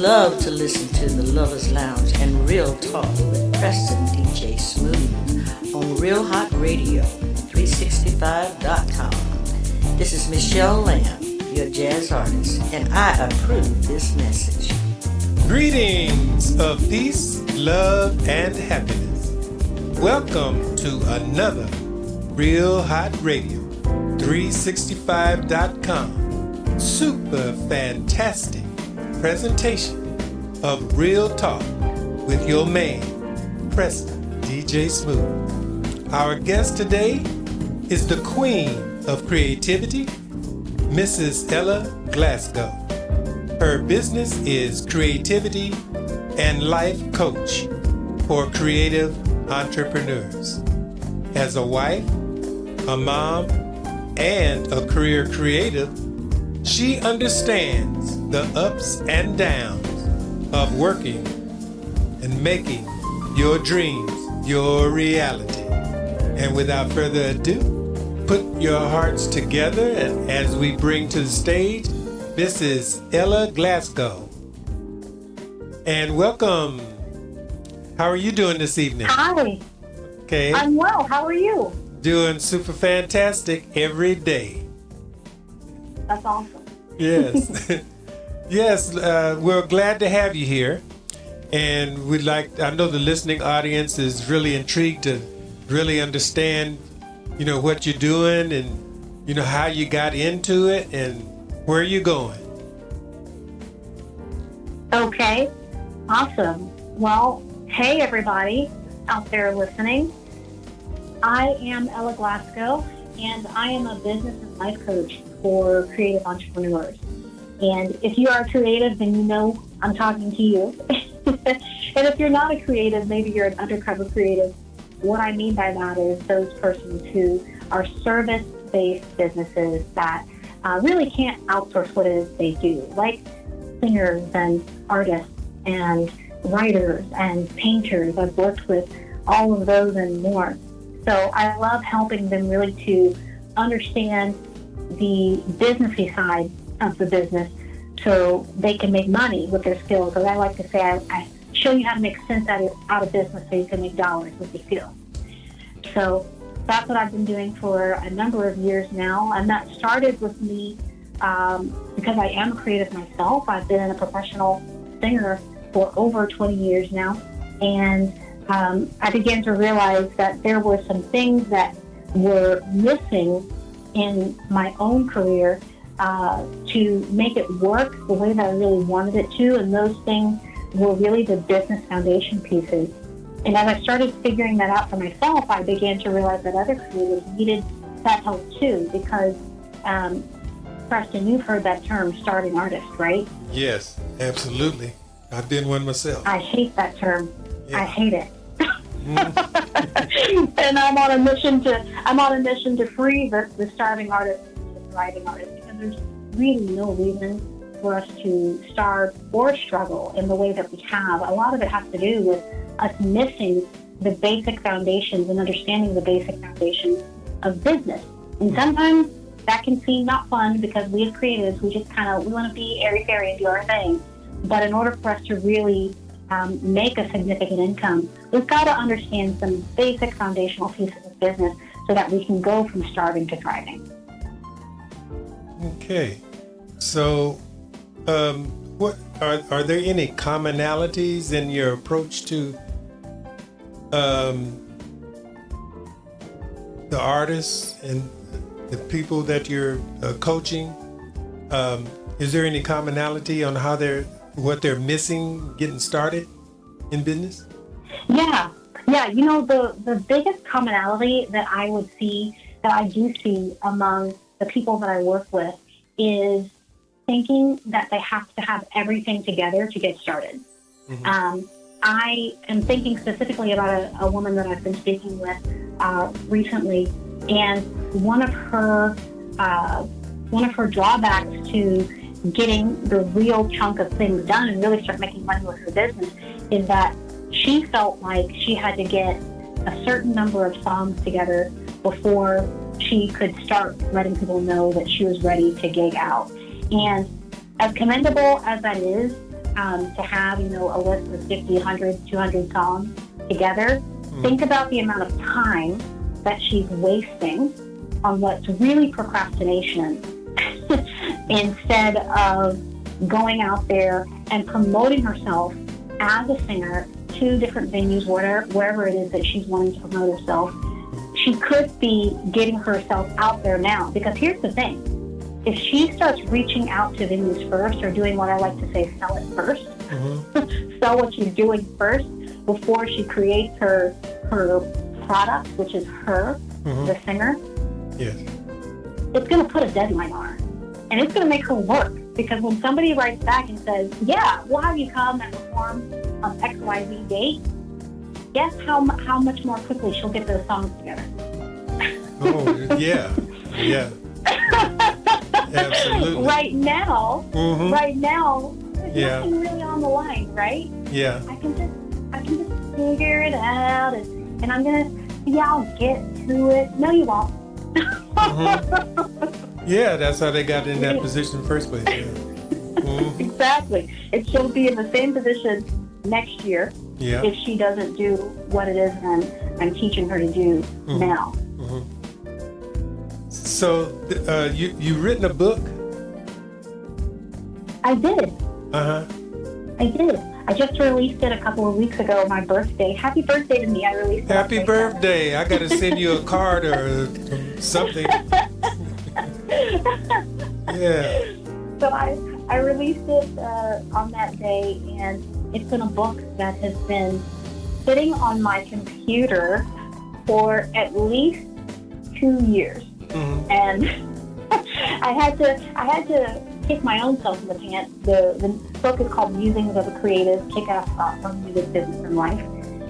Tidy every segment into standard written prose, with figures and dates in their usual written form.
love to listen to the Lovers Lounge and Real Talk with Preston DJ Smooth on Real Hot Radio 365.com. This is Michelle Lamb, your jazz artist, and I approve this message. Greetings of peace, love, and happiness. Welcome to another Real Hot Radio 365.com super fantastic presentation of Real Talk with your man, Preston DJ Smooth. Our guest today is the Queen of Creativity, Mrs. Ella Glasgow. Her business is creativity and life coach for creative entrepreneurs. As a wife, a mom, and a career creative, she understands the ups and downs of working and making your dreams your reality. And without further ado, put your hearts together, and as we bring to the stage, this is Ella Glasgow. And welcome. How are you doing this evening? Hi. Okay. I'm well. How are you? Doing super fantastic every day. That's awesome. Yes. Yes, we're glad to have you here. And I know the listening audience is really intrigued to really understand, what you're doing and, how you got into it and where you're going. Okay. Awesome. Well, hey, everybody out there listening. I am Ella Glasgow, and I am a business and life coach for creative entrepreneurs. And if you are creative, then you know I'm talking to you. And if you're not a creative, maybe you're an undercover creative. What I mean by that is those persons who are service-based businesses that really can't outsource what it is they do, like singers and artists and writers and painters. I've worked with all of those and more. So I love helping them really to understand the businessy side of the business so they can make money with their skills. As I like to say, I show you how to make sense out of business so you can make dollars with your skills. So that's what I've been doing for a number of years now. And that started with me because I am a creative myself. I've been a professional singer for over 20 years now. And I began to realize that there were some things that were missing in my own career to make it work the way that I really wanted it to. And those things were really the business foundation pieces. And as I started figuring that out for myself, I began to realize that other creatives needed that help too, because Preston, you've heard that term, starving artist, right? Yes, absolutely. I've been one myself. I hate that term. Yeah. I hate it. And I'm on a mission to free the starving artist and the thriving artist, because there's really no reason for us to starve or struggle in the way that we have. A lot of it has to do with us missing the basic foundations and understanding the basic foundations of business. And sometimes that can seem not fun because we as creatives, we want to be airy-fairy and do our thing. But in order for us to really make a significant income, we've got to understand some basic foundational pieces of business so that we can go from starving to thriving. Okay. So, what are there any commonalities in your approach to the artists and the people that you're coaching? Is there any commonality on what they're missing getting started in business? Yeah. The biggest commonality that I do see among the people that I work with is thinking that they have to have everything together to get started. Mm-hmm. I am thinking specifically about a woman that I've been speaking with recently, and one of her drawbacks to getting the real chunk of things done and really start making money with her business is that she felt like she had to get a certain number of songs together before she could start letting people know that she was ready to gig out. And as commendable as that is, to have, a list of 50, 100, 200 songs together. Think about the amount of time that she's wasting on what's really procrastination instead of going out there and promoting herself as a singer to different venues, wherever it is that she's wanting to promote herself. She could be getting herself out there now, because here's the thing. If she starts reaching out to venues first, or doing what I like to say, sell it first, sell what she's doing first before she creates her product, which is her, the singer, yes, it's going to put a deadline on her. And it's going to make her work. Because when somebody writes back and says, yeah, we'll have you come and perform on XYZ date, guess how much more quickly she'll get those songs together. Oh, yeah. Yeah. Absolutely. Right now, there's nothing really on the line, right? Yeah. I can just figure it out, and I'm I'll get to it. No, you won't. Yeah, that's how they got in that position in the first place. Yeah. Exactly. And she'll be in the same position next year if she doesn't do what it is I'm teaching her to do now. So you've written a book? I did. Uh-huh. I did. I just released it a couple of weeks ago, my birthday. Happy birthday to me. I released it. Happy birthday. I got to send you a card or something. Yeah. So I released it on that day, and it's been a book that has been sitting on my computer for at least 2 years. And I had to kick my own self in the pants. The book is called Musings of a Creative, Kick-Ass Thoughts on Music, Business, and Life.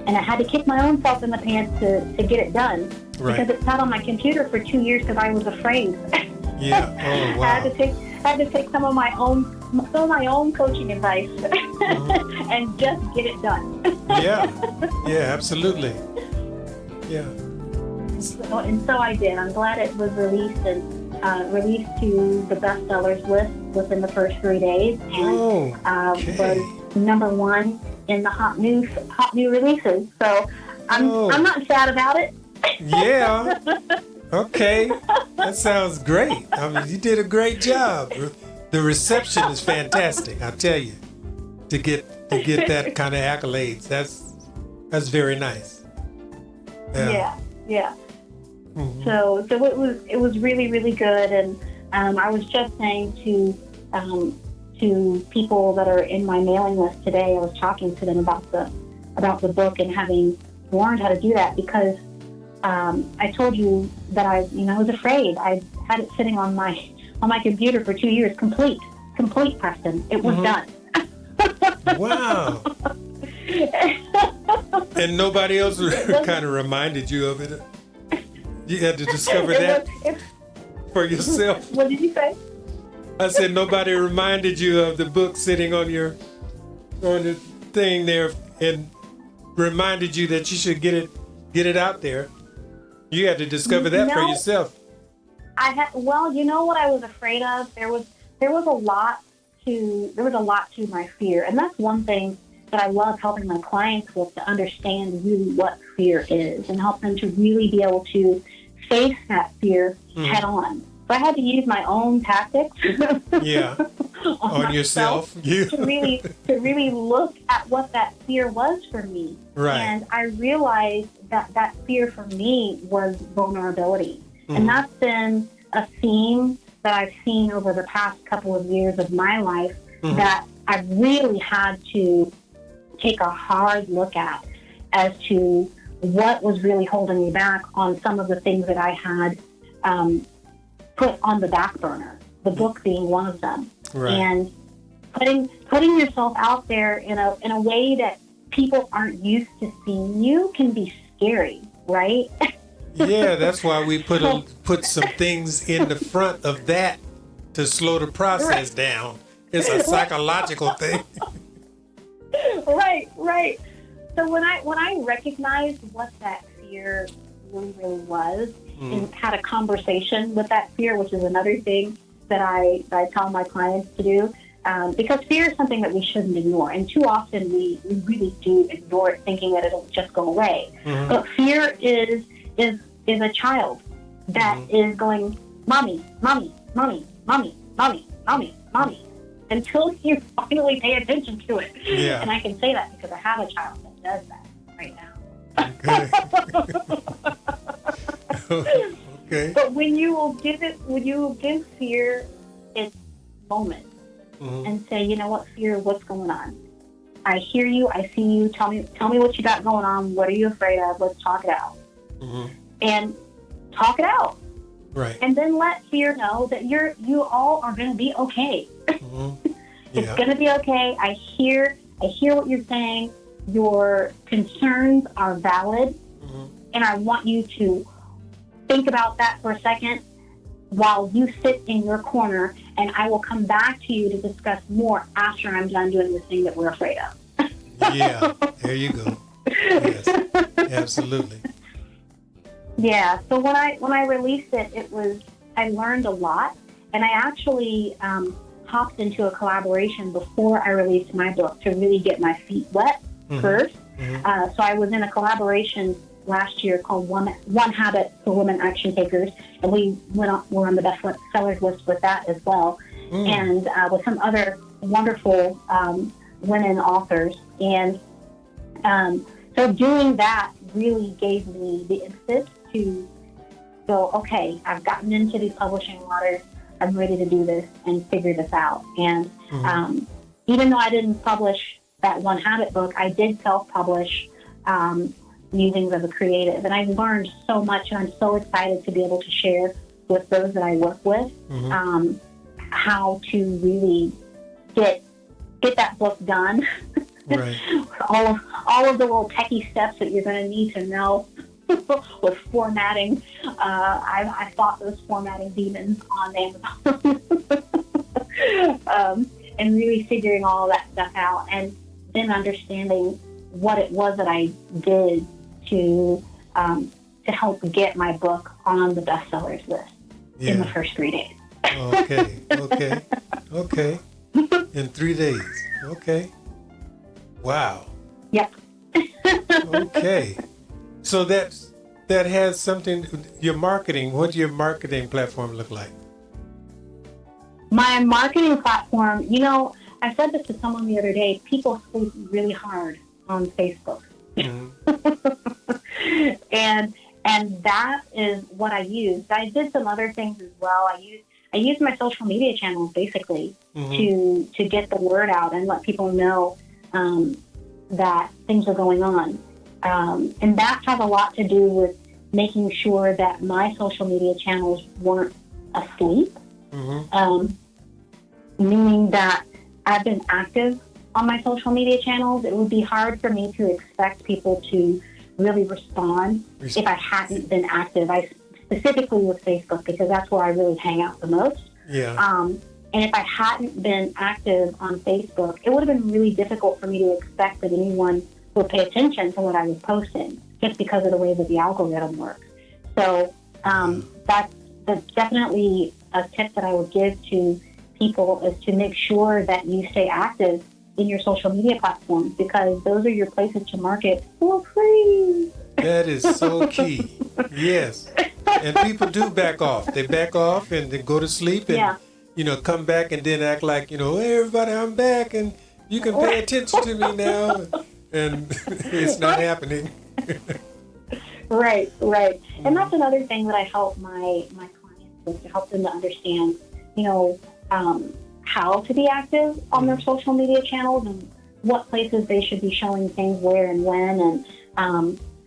And I had to kick my own self in the pants to get it done. Right. Because it sat on my computer for 2 years because I was afraid. Yeah. Oh, wow. I had to take some of my own coaching advice and just get it done. Yeah, absolutely. Yeah. So I did. I'm glad it was released and released to the bestsellers list within the first 3 days, and was number one in the hot new releases. So I'm not sad about it. Yeah. Okay. That sounds great. I mean, you did a great job. The reception is fantastic, I tell you. To get that kind of accolades, that's very nice. Yeah. So it was really, really good, and I was just saying to people that are in my mailing list today, I was talking to them about the book and having learned how to do that, because I told you that I was afraid. I had it sitting on my computer for 2 years, complete, Preston. It was done. Wow. And nobody else kind of reminded you of it. You had to discover that for yourself. What did you say? I said nobody reminded you of the book sitting on the thing there and reminded you that you should get it out there. You had to discover that for yourself. Well, you know what I was afraid of? There was a lot to my fear, and that's one thing that I love helping my clients with, to understand really what fear is and help them to really be able to face that fear head on. So I had to use my own tactics. on yourself. to really look at what that fear was for me. Right. And I realized that fear for me was vulnerability. And that's been a theme that I've seen over the past couple of years of my life that I've really had to take a hard look at as to what was really holding me back on some of the things that I had put on the back burner, the book being one of them. Right. And putting yourself out there in a way that people aren't used to seeing you can be scary, right? Yeah, that's why we put some things in the front of that to slow the process down. It's a psychological thing. Right. So when I recognized what that fear really was, and had a conversation with that fear, which is another thing that I tell my clients to do, Because fear is something that we shouldn't ignore. And too often we really do ignore it thinking that it'll just go away. Mm-hmm. But fear is a child that is going, mommy, mommy, mommy, mommy, mommy, mommy, mommy, until you finally pay attention to it. Yeah. And I can say that because I have a child that does that right now. Okay. Okay. But when you will give fear its moment and say, you know what, fear, what's going on? I hear you, I see you, tell me what you got going on, what are you afraid of, let's talk it out. And talk it out. Right. And then let fear know that you all are gonna be okay. It's gonna be okay. I hear what you're saying. Your concerns are valid, and I want you to think about that for a second while you sit in your corner, and I will come back to you to discuss more after I'm done doing the thing that we're afraid of. Yeah, there you go. Yes, absolutely. Yeah, so when I released it, I learned a lot, and I actually hopped into a collaboration before I released my book to really get my feet wet first. So I was in a collaboration last year called One Habit for Women Action Takers, and we were on the best sellers list with that as well, and with some other wonderful women authors. And so doing that really gave me the impetus to go, okay, I've gotten into these publishing waters, I'm ready to do this and figure this out. And even though I didn't publish that One Habit book, I did self-publish Musings of a Creative. And I've learned so much, and I'm so excited to be able to share with those that I work with how to really get that book done. Right. all of the little techie steps that you're going to need to know with formatting. I fought those formatting demons on Amazon. And really figuring all that stuff out, and then understanding what it was that I did to help get my book on the bestsellers list in the first 3 days. Okay. In 3 days. Okay. Wow. Yep. Okay. So that has something, your marketing, what does your marketing platform look like? My marketing platform, I said this to someone the other day, people sleep really hard on Facebook. And that is what I used. I did some other things as well. I used my social media channels basically to get the word out and let people know that things are going on. And that has a lot to do with making sure that my social media channels weren't asleep. Meaning that I've been active on my social media channels. It would be hard for me to expect people to really respond if I hadn't been active. I specifically with Facebook, because that's where I really hang out the most. Yeah. And if I hadn't been active on Facebook, it would have been really difficult for me to expect that anyone would pay attention to what I was posting, just because of the way that the algorithm works. So that's definitely a tip that I would give to people, is to make sure that you stay active in your social media platforms, because those are your places to market for free. That is so key. Yes. And people do back off. They back off and they go to sleep and, come back and then act like, hey, everybody, I'm back and you can pay attention to me now. And it's not happening. Right. And that's another thing that I help my clients with, to help them to understand, how to be active on their social media channels and what places they should be showing things where and when, and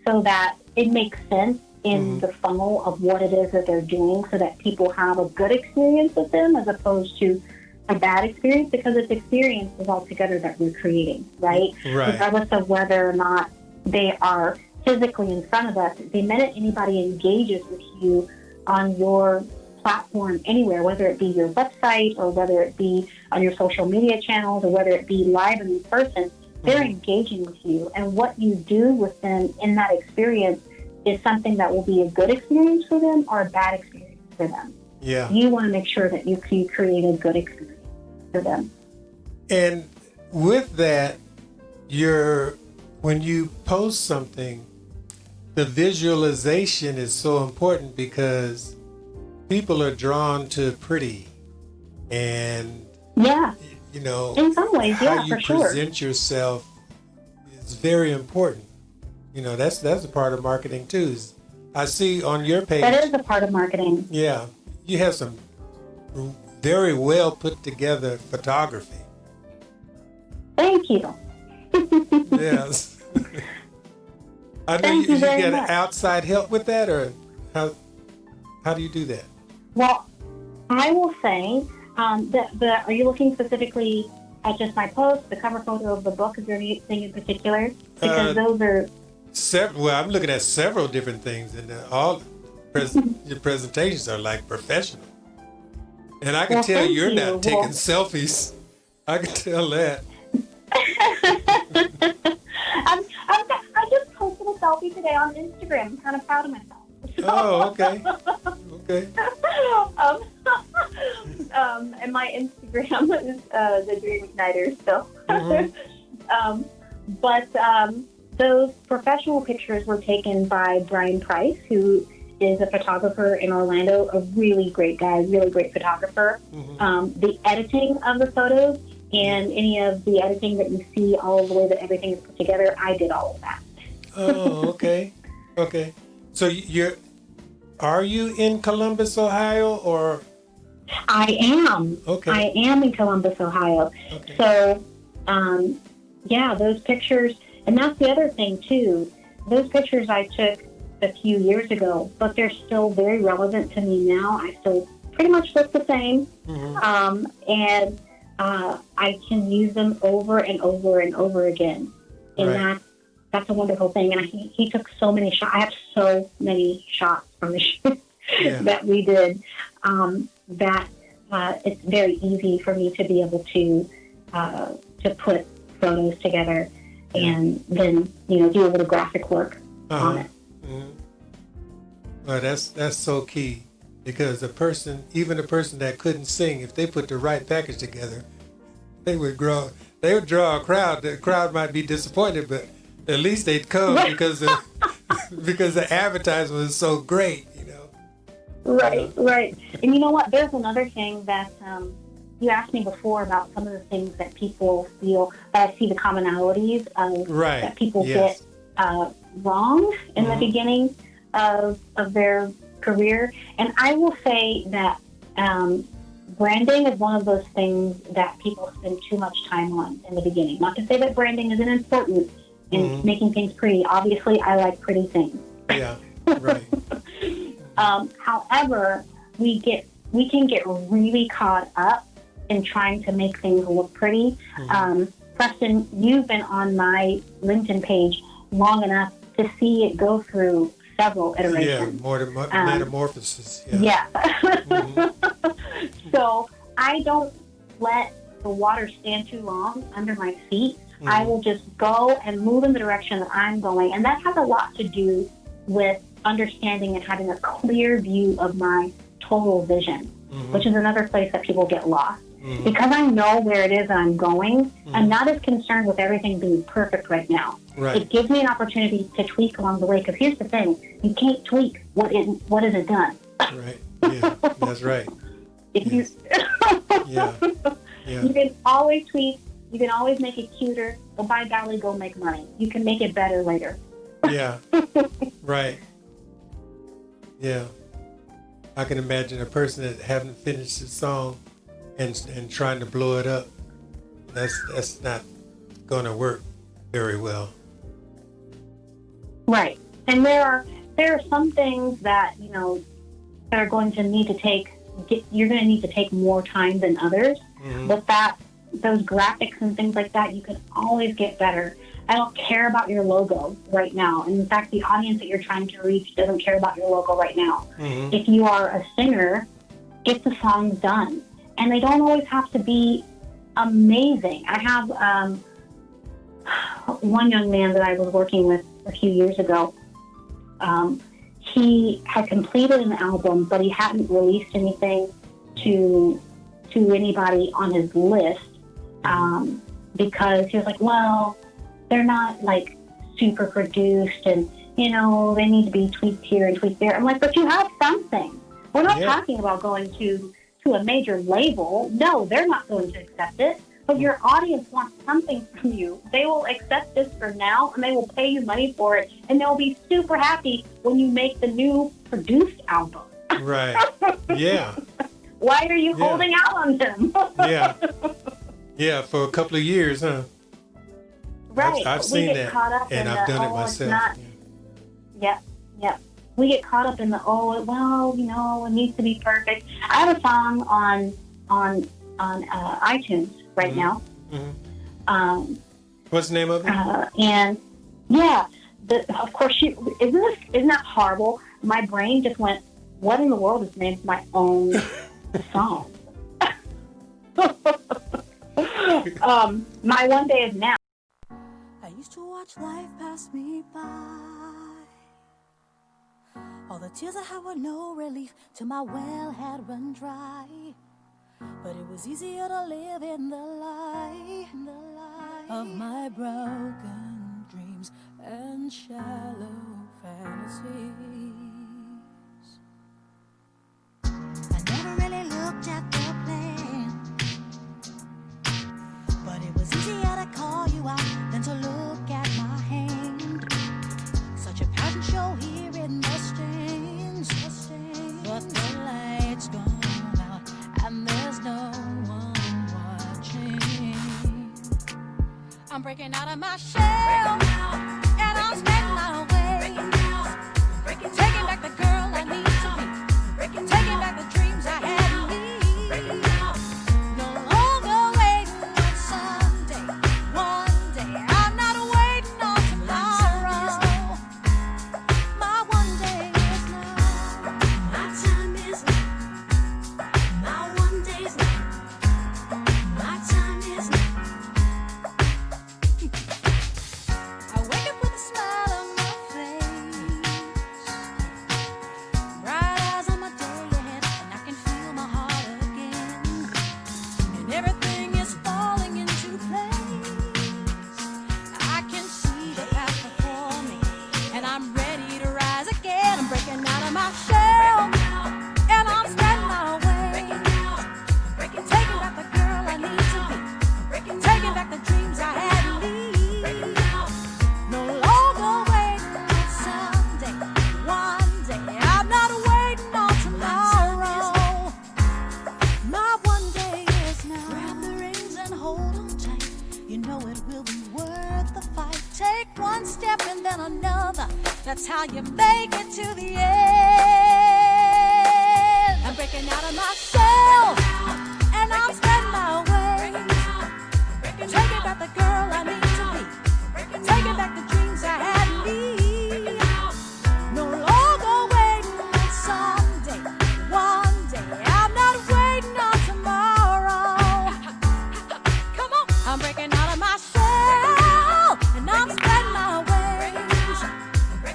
so that it makes sense in the funnel of what it is that they're doing, so that people have a good experience with them as opposed to a bad experience, because it's experiences altogether that we're creating, right? Regardless of whether or not they are physically in front of us. The minute anybody engages with you on your platform anywhere, whether it be your website or whether it be on your social media channels or whether it be live and in person, they're engaging with you. And what you do with them in that experience is something that will be a good experience for them or a bad experience for them. Yeah. You want to make sure that you create a good experience for them. And with that, when you post something, the visualization is so important because people are drawn to pretty, and Yeah, in some ways, how yeah, you for sure. present yourself is very important. That's a part of marketing too. I see on your page. That is a part of marketing. Yeah, you have some very well put together photography. Thank you. Yes. I know Thank you you very get much. outside help with that, or how do you do that? Well, I will say are you looking specifically at just my post, the cover photo of the book? Is there anything in particular? Because those are... Well, I'm looking at several different things, and all your presentations are like professional. And I can tell thank you're you. not taking selfies. I can tell that. I just posted a selfie today on Instagram. I'm kind of proud of myself. Oh, okay. Okay. And my Instagram is the Dream Igniter still. Mm-hmm. But those professional pictures were taken by Brian Price, who is a photographer in Orlando, a really great guy, really great photographer. Mm-hmm. The editing of the photos and any of the editing that you see, all the way that everything is put together, I did all of that. Oh, okay. Okay. So are you in Columbus, Ohio, or? I am. Okay. I am in Columbus, Ohio. Okay. So, yeah, those pictures, and that's the other thing too. Those pictures I took a few years ago, but they're still very relevant to me now. I still pretty much look the same, Mm-hmm. and I can use them over and over and over again, and Right. that's a wonderful thing. And he took so many shots. I have so many shots from the shoot Yeah. that we did. That it's very easy for me to be able to put photos together and then do a little graphic work on it. Mm-hmm. Well, that's so key, because even a person that couldn't sing, if they put the right package together, they would draw a crowd. The crowd might be disappointed, but at least they'd come because the advertisement was so great. Right. And you know what? There's another thing that you asked me before about some of the things that people feel, that I see the commonalities of Right. that people Yes. get wrong in the beginning of their career. And I will say that branding is one of those things that people spend too much time on in the beginning. Not to say that branding isn't important in making things pretty. Obviously, I like pretty things. Yeah. Right. However, we can get really caught up in trying to make things look pretty. Preston, you've been on my LinkedIn page long enough to see it go through several iterations. Yeah, metamorphosis. Yeah. So I don't let the water stand too long under my feet. I will just go and move in the direction that I'm going. And that has a lot to do with understanding and having a clear view of my total vision, which is another place that people get lost. Because I know where it is that I'm going, I'm not as concerned with everything being perfect right now. Right. It gives me an opportunity to tweak along the way, because here's the thing, you can't tweak what isn't done. Right. Yeah, that's right. If Yes. Yeah. you can always tweak, you can always make it cuter, but by golly, go make money. You can make it better later. Yeah. Right. Yeah. I can imagine a person that haven't finished a song and trying to blow it up. That's not going to work very well. Right. And there are some things that, that are going to need to you're going to need to take more time than others. But those graphics and things like that, you can always get better. I don't care about your logo right now. And in fact, the audience that you're trying to reach doesn't care about your logo right now. If you are a singer, get the songs done. And they don't always have to be amazing. I have one young man that I was working with a few years ago. He had completed an album, but he hadn't released anything to anybody on his list because he was like, well, they're not like super produced, and they need to be tweaked here and tweaked there. I'm like, but you have something. We're not talking about going to a major label. No, they're not going to accept it. But your audience wants something from you. They will accept this for now, and they will pay you money for it, and they'll be super happy when you make the new produced album. Right. Yeah. Why are you holding out on them? Yeah. Yeah, for a couple of years, huh? Right. I've seen that, and I've done it myself. Yep. We get caught up in the, it needs to be perfect. I have a song on iTunes right now. Mm-hmm. What's the name of it? And of course, isn't that horrible? My brain just went, what in the world is named my own song? My One Day Is Now. I used to watch life pass me by. All the tears I had were no relief till my well had run dry. But it was easier to live in the light of my broken dreams and shallow fantasies. I never really looked at the plan, but it was easier to call you out than to look at my hand. Such a pageant show here in the stands, but the light's gone out and there's no one watching. I'm breaking out of my shell, and I'm spending my way, taking back the girl I need to be, taking back the dreams I had in me. No longer waiting on someday, one day. I'm not waiting on tomorrow. My one day is now. My time is now. My one day is now. My time is now. I wake up with a smile on my face, bright eyes on my day ahead, and I can feel my heart again, and everything is falling into place. I can see the path before me, and I'm ready to rise again. I'm breaking out of my shell, and I'm spreading my wings, taking back the girl I need to be, taking back the dreams I had in me. No longer waiting on someday, one day. I'm not waiting on tomorrow. My one day is now. Grab the reins and hold on tight. You know it will be worth the fight. Take one step and then another. That's how you make it to the end. I'm breaking out of myself, and I'm spreading my wings, taking back the girl I need to be, taking back the dreams I had in me. No longer waiting on someday, one day. I'm not waiting on tomorrow. Come on, I'm breaking out of my shell, and I'm spreading my wings,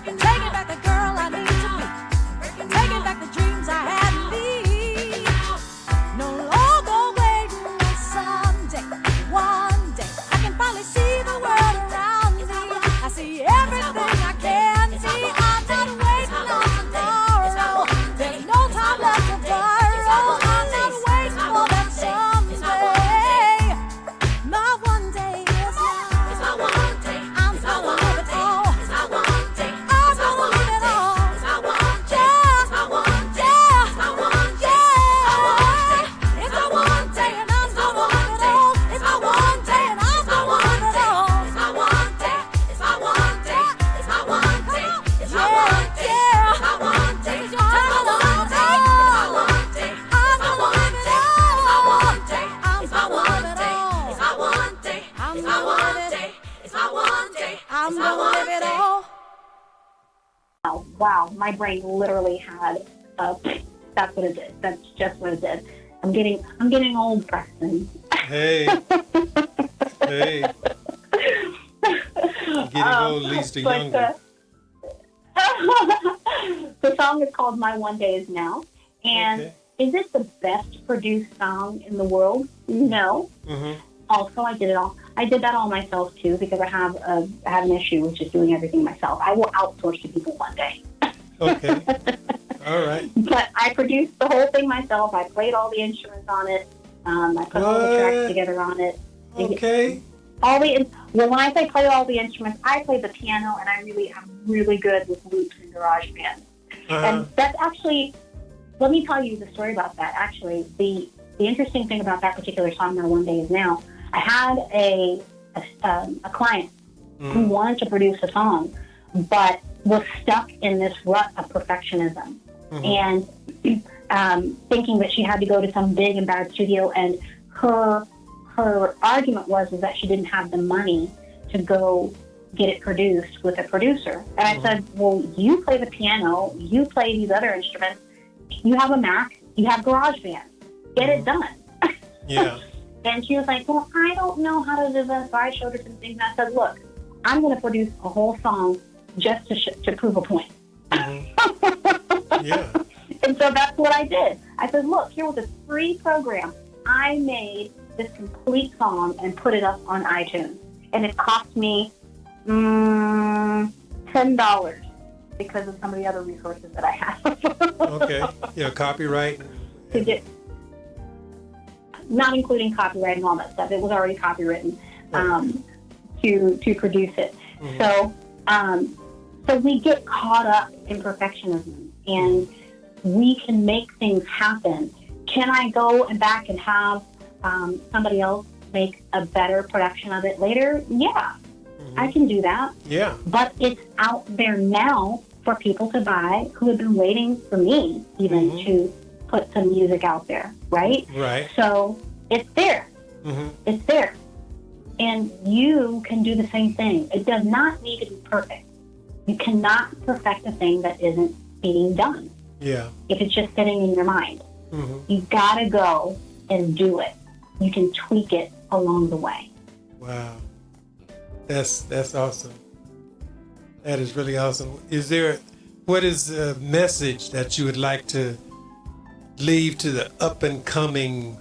taking back the girl I need to be, taking back the dreams I had in me. No longer waiting on someday, one day. I can finally see the world around me. I see everything I can see. I'm not waiting on tomorrow. There's no time left to borrow. I'm not waiting for that someday. My one day is now. It's my one day. I'm gonna live it all. It's my one day. I'm gonna live it all. It's my one day. It's my one day. It's my one day. It's my one day, and I'm gonna live it all. It's my one day, and I'm gonna live it all. It's my one day. It's my one day. It's my one day. It's my one day. It's my one day. It's my one day. I'm gonna live it all. It's my one day. It's my one day. It's my one day. It's my one day. I'm gonna live it all. Wow, my brain literally had that's what it did. That's just what it did. I'm getting old, Preston. Hey. Hey. Getting old leads to But, younger. the song is called My One Day Is Now. And Okay. is it the best produced song in the world? No. Mm-hmm. Also, I did it all. I did that all myself too because I have an issue with just doing everything myself. I will outsource to people one day. Okay. All right. But I produced the whole thing myself. I played all the instruments on it. I put all the tracks together on it. Okay. When I say play all the instruments, I play the piano, and I'm really good with loops and GarageBand. And that's actually, let me tell you the story about that. Actually, the interesting thing about that particular song, My One Day Is Now, I had a client who wanted to produce a song, but was stuck in this rut of perfectionism and thinking that she had to go to some big and bad studio, and her argument was that she didn't have the money to go get it produced with a producer. And I said, well, you play the piano, you play these other instruments, you have a Mac, you have GarageBand, get it done. Yeah. And she was like, well, I don't know how to do this. So I showed her some things, and I said, look, I'm going to produce a whole song just to prove a point. Yeah. And so that's what I did. I said, look, here was a free program. I made this complete song and put it up on iTunes. And it cost me $10 because of some of the other resources that I have. Okay. Yeah, copyright. To get, not including copyright and all that stuff. It was already copywritten to produce it. So we get caught up in perfectionism, and we can make things happen. Can I go and back and have somebody else make a better production of it later? Yeah, I can do that. Yeah. But it's out there now for people to buy who have been waiting for me even to put some music out there, right? Right. So it's there. It's there. And you can do the same thing. It does not need to be perfect. You cannot perfect a thing that isn't being done. Yeah. If it's just sitting in your mind. You got to go and do it. You can tweak it along the way. Wow. That's awesome. That is really awesome. What is the message that you would like to leave to the up and coming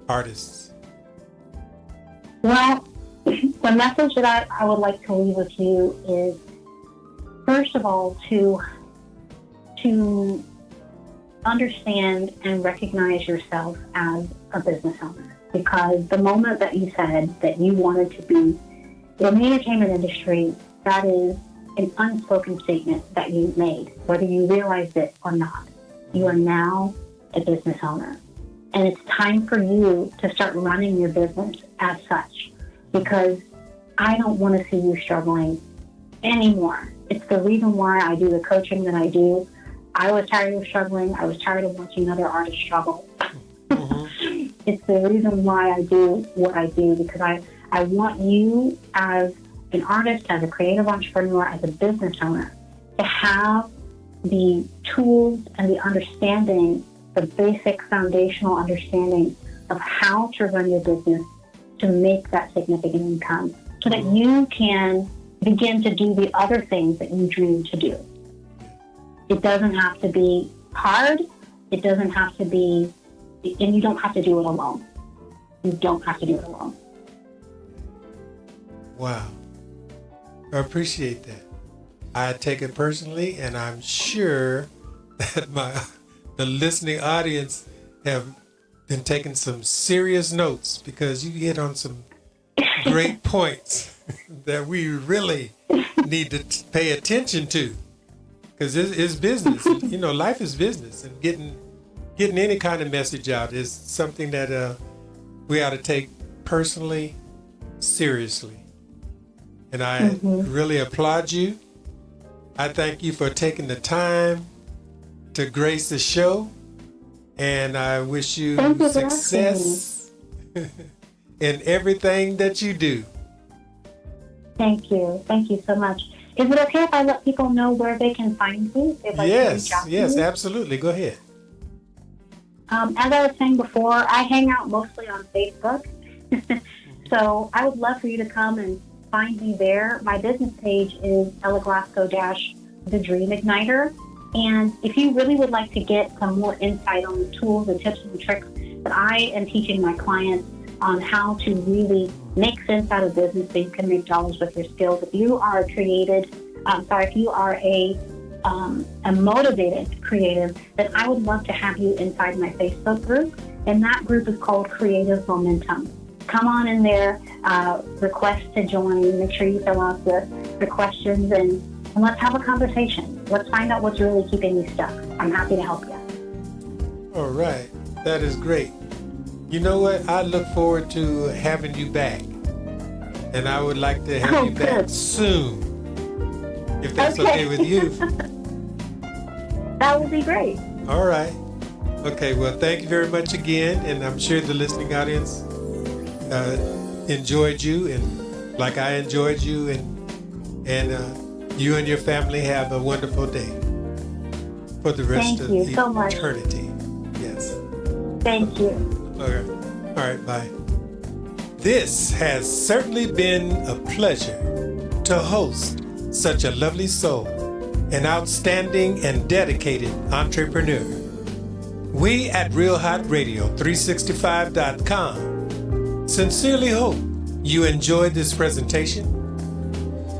artists? Well, the message that I would like to leave with you is, first of all, to understand and recognize yourself as a business owner. Because the moment that you said that you wanted to be in the entertainment industry, that is an unspoken statement that you made, whether you realized it or not. You are now a business owner. And it's time for you to start running your business as such, because I don't want to see you struggling anymore. It's the reason why I do the coaching that I do. I was tired of struggling. I was tired of watching other artists struggle. It's the reason why I do what I do, because I want you as an artist, as a creative entrepreneur, as a business owner, to have the tools and the understanding, the basic foundational understanding of how to run your business to make that significant income, so that you can begin to do the other things that you dream to do. It doesn't have to be hard. It doesn't have to be, and you don't have to do it alone. You don't have to do it alone. Wow. I appreciate that. I take it personally, and I'm sure that the listening audience have been taking some serious notes, because you hit on some great points that we really need to pay attention to, because it's business. Life is business, and getting any kind of message out is something that we ought to take personally, seriously. And I really applaud you. I thank you for taking the time to grace the show, and I wish you success in everything that you do. Thank you. Thank you so much. Is it okay if I let people know where they can find you? Yes, absolutely. Go ahead. As I was saying before, I hang out mostly on Facebook. So I would love for you to come and find me there. My business page is Ella Glasgow - The Dream Igniter. And if you really would like to get some more insight on the tools and tips and tricks that I am teaching my clients on how to really make sense out of business so you can make dollars with your skills. If you are if you are a motivated creative, then I would love to have you inside my Facebook group. And that group is called Creative Momentum. Come on in there, request to join, make sure you fill out the questions, and let's have a conversation. Let's find out what's really keeping you stuck. I'm happy to help you. All right. That is great. You know what? I look forward to having you back. And I would like to have you back soon. If that's okay with you. That would be great. All right. Okay, well, thank you very much again. And I'm sure the listening audience enjoyed you, and like I enjoyed you, and you and your family have a wonderful day for the rest of eternity. Yes. Thank you. All right, bye. This has certainly been a pleasure to host such a lovely soul, an outstanding and dedicated entrepreneur. We at RealHotRadio365.com sincerely hope you enjoyed this presentation.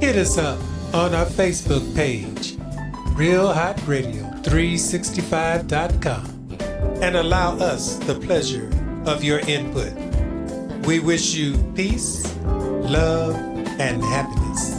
Hit us up on our Facebook page, RealHotRadio365.com, and allow us the pleasure of your input. We wish you peace, love, and happiness.